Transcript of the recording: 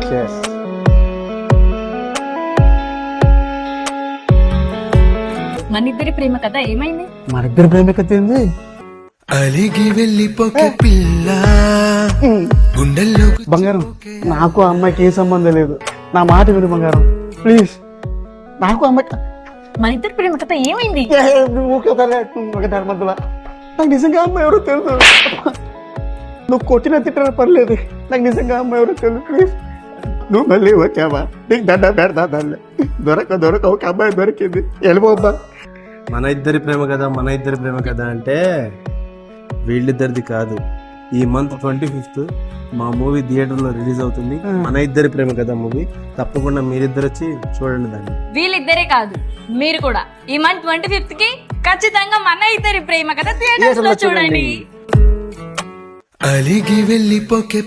Precious. మన ఇద్దరి ప్రేమ కథ ఏమైంది? మరిద్దరి ప్రేమ కథ ఏంది? అలిగి వెళ్ళిపోకే పిల్ల గుండెల్లో బంగారం, నాకు ఆ అమ్మాయికి ఏ సంబంధం లేదు. నా మాట విను బంగారం, ప్లీజ్. నాకు అమ్మాయి మన ఇద్దరి ప్రేమ కథ ఏమైంది? ఒక ధర్మంతులా, నాకు నిజంగా అమ్మాయి ఎవరో తెలుసు. నువ్వు కొట్టిన తిట్టిన పర్లేదు, నాకు నిజంగా అమ్మాయి ఎవరో తెలుసు. ప్లీజ్, నువ్వు మళ్ళీ వచ్చావా? నీకు దండ పెడతా దాన్ని. దొరక ఒక అమ్మాయి దొరికింది, వెళ్ళిపోబ్బా. మన ఇద్దరి ప్రేమ కథ అంటే వీళ్ళిద్దరిది కాదు. ఈ మంత్ 25th మా మూవీ థియేటర్లో రిలీజ్ అవుతుంది. మన ఇద్దరి ప్రేమ కథ మూవీ. తప్పకుండా మీరిద్దరు వచ్చి చూడండి దాన్ని. వీళ్ళిద్దరే కాదు, మీరు కూడా ఈ మంత్ 25th కి ఖచ్చితంగా మన ఇద్దరి ప్రేమ కథ థియేటర్స్ లో చూడండి. అలిగి వెళ్ళిపోకే